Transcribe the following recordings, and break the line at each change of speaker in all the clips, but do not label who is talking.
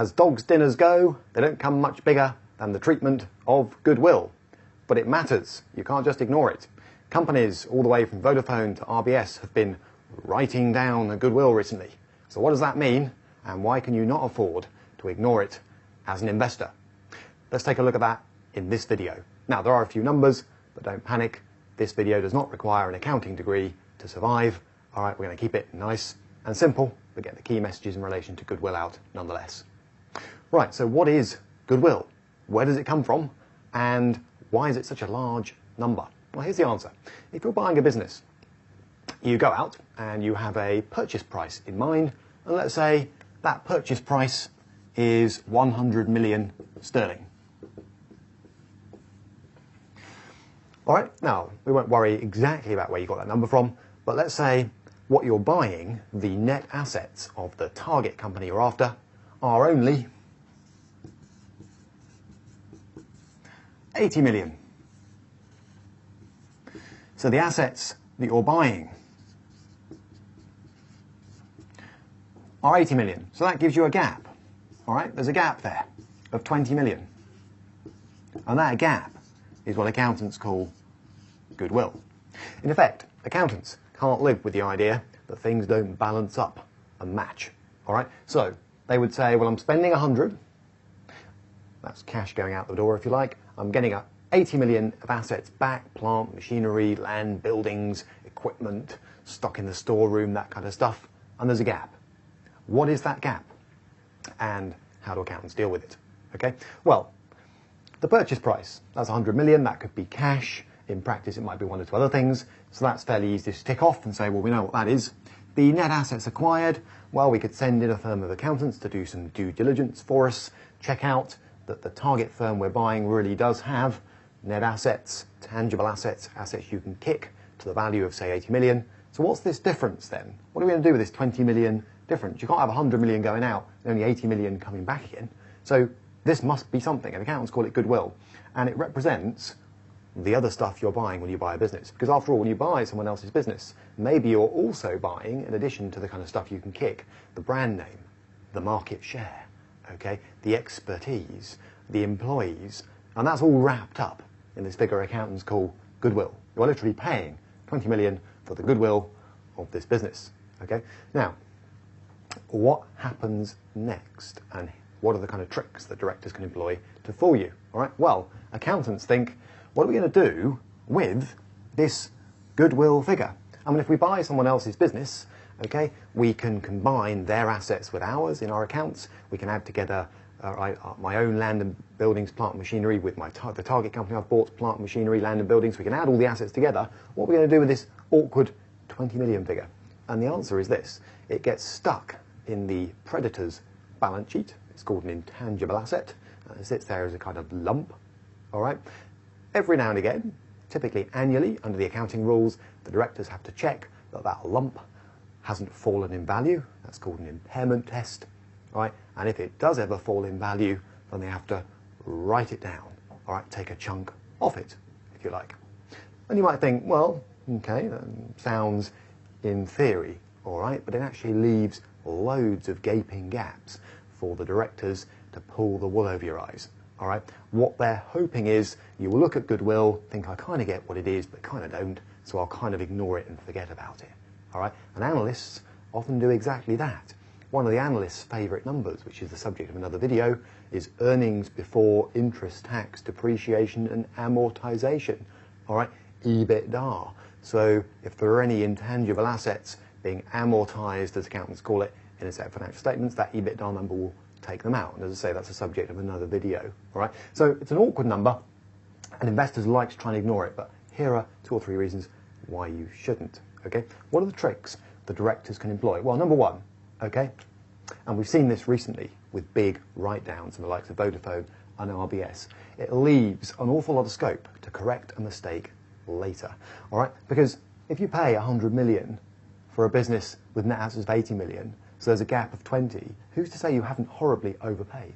As dogs' dinners go, they don't come much bigger than the treatment of goodwill. But it matters. You can't just ignore it. Companies all the way from Vodafone to RBS have been writing down the goodwill recently. So what does that mean? And why can you not afford to ignore it as an investor? Let's take a look at that in this video. Now, there are a few numbers, but don't panic. This video does not require an accounting degree to survive. All right, we're going to keep it nice and simple, but get the key messages in relation to goodwill out nonetheless. Right, so what is goodwill? Where does it come from? And why is it such a large number? Well, here's the answer. If you're buying a business, you go out and you have a purchase price in mind, and let's say that purchase price is 100 million sterling. All right, now, we won't worry exactly about where you got that number from, but let's say what you're buying, the net assets of the target company you're after, are only 80 million. So the assets that you're buying are 80 million. So that gives you a gap. All right, there's a gap there of 20 million. And that gap is what accountants call goodwill. In effect, accountants can't live with the idea that things don't balance up and match. All right, so they would say, well, I'm spending 100. That's cash going out the door, if you like. I'm getting 80 million of assets back, plant, machinery, land, buildings, equipment, stock in the storeroom, that kind of stuff. And there's a gap. What is that gap? And how do accountants deal with it? Okay, well, the purchase price, that's 100 million. That could be cash. In practice, it might be one or two other things. So that's fairly easy to tick off and say, well, we know what that is. The net assets acquired, well, we could send in a firm of accountants to do some due diligence for us, check out that the target firm we're buying really does have net assets, tangible assets, assets you can kick to the value of, say, 80 million. So what's this difference then? What are we going to do with this 20 million difference? You can't have 100 million going out and only 80 million coming back in. So this must be something, and accountants call it goodwill. And it represents the other stuff you're buying when you buy a business. Because after all, when you buy someone else's business, maybe you're also buying, in addition to the kind of stuff you can kick, the brand name, the market share, okay, the expertise, the employees, and that's all wrapped up in this figure accountants call goodwill. You're literally paying 20 million for the goodwill of this business, okay? Now, what happens next, and what are the kind of tricks that directors can employ to fool you? All right, well, accountants think, what are we going to do with this goodwill figure? I mean, if we buy someone else's business, okay, we can combine their assets with ours in our accounts. We can add together my own land and buildings, plant and machinery with the target company I've bought, plant and machinery, land and buildings. We can add all the assets together. What are we going to do with this awkward 20 million figure? And the answer is this. It gets stuck in the creditor's balance sheet. It's called an intangible asset. It sits there as a kind of lump, all right? Every now and again, typically annually, under the accounting rules, the directors have to check that that lump hasn't fallen in value. That's called an impairment test, right? And if it does ever fall in value, then they have to write it down, all right? Take a chunk off it, if you like. And you might think, well, okay, that sounds in theory, all right, but it actually leaves loads of gaping gaps for the directors to pull the wool over your eyes. All right, what they're hoping is you will look at goodwill, think I kind of get what it is, but kind of don't, so I'll kind of ignore it and forget about it. All right, and analysts often do exactly that. One of the analysts' favourite numbers, which is the subject of another video, is earnings before interest, tax, depreciation and amortization. All right, EBITDA. So if there are any intangible assets being amortized, as accountants call it, in a set of financial statements, that EBITDA number will take them out. And as I say, that's the subject of another video. All right. So it's an awkward number, and investors like to try and ignore it. But here are 2 or 3 reasons why you shouldn't. Okay. What are the tricks the directors can employ? Well, number one, okay, and we've seen this recently with big write-downs in the likes of Vodafone and RBS. It leaves an awful lot of scope to correct a mistake later. All right. Because if you pay 100 million for a business with net assets of 80 million, so there's a gap of 20, who's to say you haven't horribly overpaid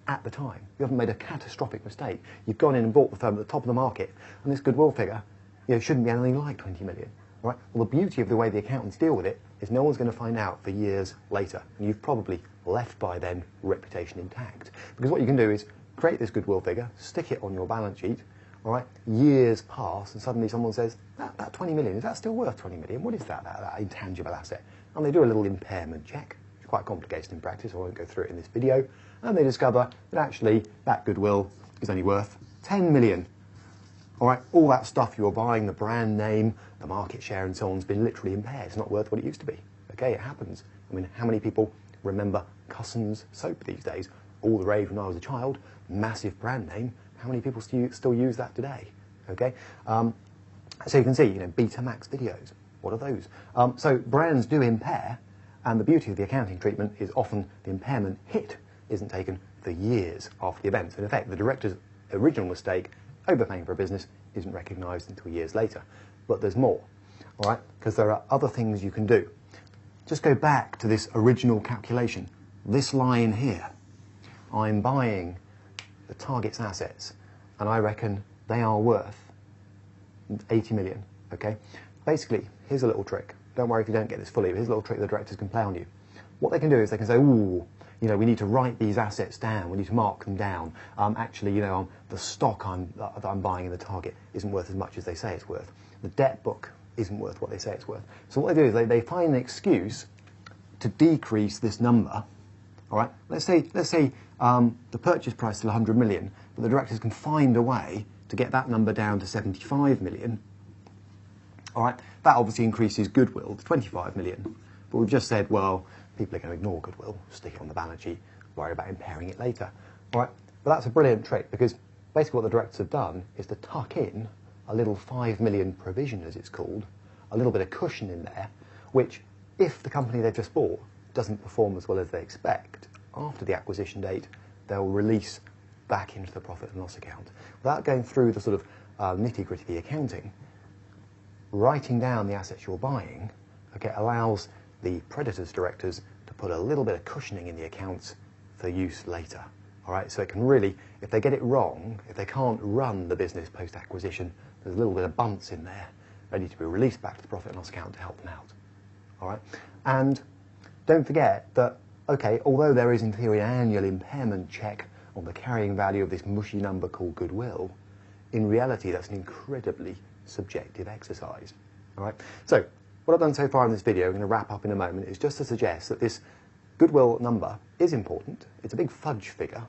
at the time? You haven't made a catastrophic mistake. You've gone in and bought the firm at the top of the market, and this goodwill figure, shouldn't be anything like 20 million. Right? Well, the beauty of the way the accountants deal with it is no one's going to find out for years later. And you've probably left by then reputation intact. Because what you can do is create this goodwill figure, stick it on your balance sheet, all right? Years pass and suddenly someone says, that 20 million, is that still worth 20 million? What is that intangible asset? And they do a little impairment check. It's quite complicated in practice, so I won't go through it in this video. And they discover that actually that goodwill is only worth 10 million. All right, all that stuff you're buying, the brand name, the market share and so on, has been literally impaired. It's not worth what it used to be. Okay, it happens. I mean, how many people remember Cusson's soap these days? All the rage when I was a child, massive brand name. How many people still use that today? Okay, so you can see, Betamax videos. What are those? So brands do impair, and the beauty of the accounting treatment is often the impairment hit isn't taken for years after the event. So in effect, the director's original mistake, overpaying for a business, isn't recognised until years later. But there's more, all right? Because there are other things you can do. Just go back to this original calculation. This line here, I'm buying the target's assets, and I reckon they are worth 80 million, okay? Basically, here's a little trick. Don't worry if you don't get this fully, but here's a little trick the directors can play on you. What they can do is they can say, ooh, we need to write these assets down, we need to mark them down. Actually, the stock that I'm buying in the target isn't worth as much as they say it's worth. The debt book isn't worth what they say it's worth. So what they do is they find an excuse to decrease this number. All right, let's say the purchase price is 100 million, but the directors can find a way to get that number down to 75 million. All right, that obviously increases goodwill to 25 million. But we've just said, well, people are going to ignore goodwill, stick it on the balance sheet, worry about impairing it later. All right, but that's a brilliant trick because basically what the directors have done is to tuck in a little 5 million provision, as it's called, a little bit of cushion in there, which if the company they've just bought doesn't perform as well as they expect after the acquisition date, they'll release back into the profit and loss account. Without going through the sort of nitty-gritty of the accounting, writing down the assets you're buying, okay, allows the predators directors to put a little bit of cushioning in the accounts for use later. All right, so it can really, if they get it wrong, if they can't run the business post-acquisition, there's a little bit of bunts in there ready to be released back to the profit and loss account to help them out. All right, and don't forget that, okay, although there is in theory an annual impairment check on the carrying value of this mushy number called goodwill, in reality that's an incredibly subjective exercise. All right, so what I've done so far in this video, I'm going to wrap up in a moment, is just to suggest that this goodwill number is important. It's a big fudge figure.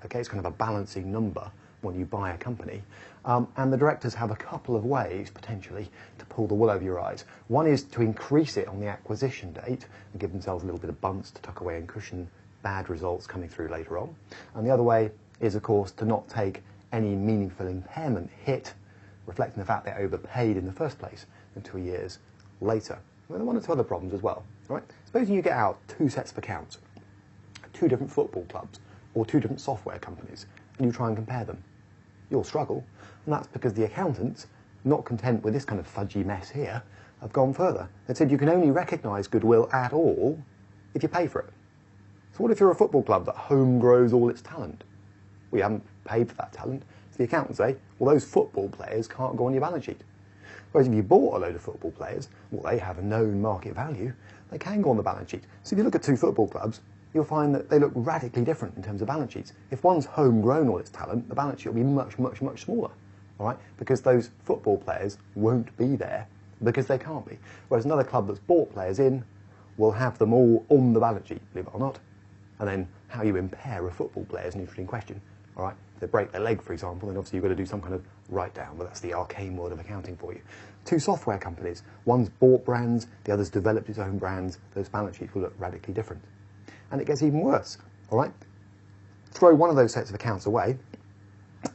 Okay, it's kind of a balancing number when you buy a company. And the directors have a couple of ways, potentially, to pull the wool over your eyes. One is to increase it on the acquisition date and give themselves a little bit of bunts to tuck away and cushion bad results coming through later on. And the other way is, of course, to not take any meaningful impairment hit, reflecting the fact they overpaid in the first place until years later. Well, there are one or two other problems as well. Right? Supposing you get out two sets of accounts, two different football clubs, or two different software companies, and you try and compare them. You'll struggle, and that's because the accountants, not content with this kind of fudgy mess here, have gone further. They said you can only recognise goodwill at all if you pay for it. So what if you're a football club that home grows all its talent? Well, you haven't paid for that talent. So the accountants say, well, those football players can't go on your balance sheet. Whereas if you bought a load of football players, well, they have a known market value, they can go on the balance sheet. So if you look at two football clubs, you'll find that they look radically different in terms of balance sheets. If one's homegrown all its talent, the balance sheet will be much, much, much smaller, all right? Because those football players won't be there because they can't be. Whereas another club that's bought players in will have them all on the balance sheet, believe it or not. And then how you impair a football player is an interesting question, all right? If they break their leg, for example, then obviously you've got to do some kind of write-down, but that's the arcane world of accounting for you. Two software companies, one's bought brands, the other's developed its own brands, those balance sheets will look radically different. And it gets even worse, all right? Throw one of those sets of accounts away,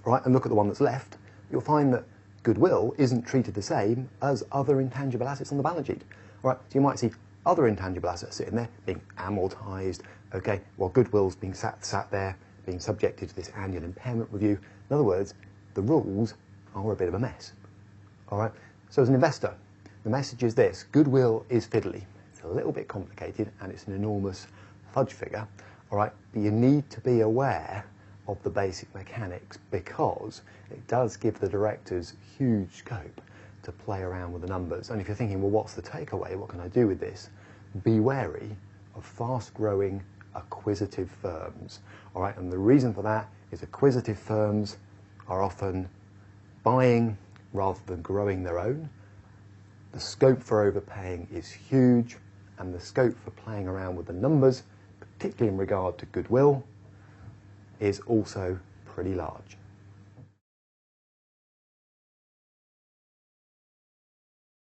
all right, and look at the one that's left, you'll find that goodwill isn't treated the same as other intangible assets on the balance sheet, all right? So you might see other intangible assets sitting there being amortized, okay, while goodwill's being sat there, being subjected to this annual impairment review. In other words, the rules are a bit of a mess, all right? So as an investor, the message is this: goodwill is fiddly. It's a little bit complicated and it's an enormous fudge figure, all right? But you need to be aware of the basic mechanics because it does give the directors huge scope to play around with the numbers. And if you're thinking, well, what's the takeaway? What can I do with this? Be wary of fast-growing, acquisitive firms. All right, and the reason for that is acquisitive firms are often buying rather than growing their own. The scope for overpaying is huge, and the scope for playing around with the numbers, particularly in regard to goodwill, is also pretty large.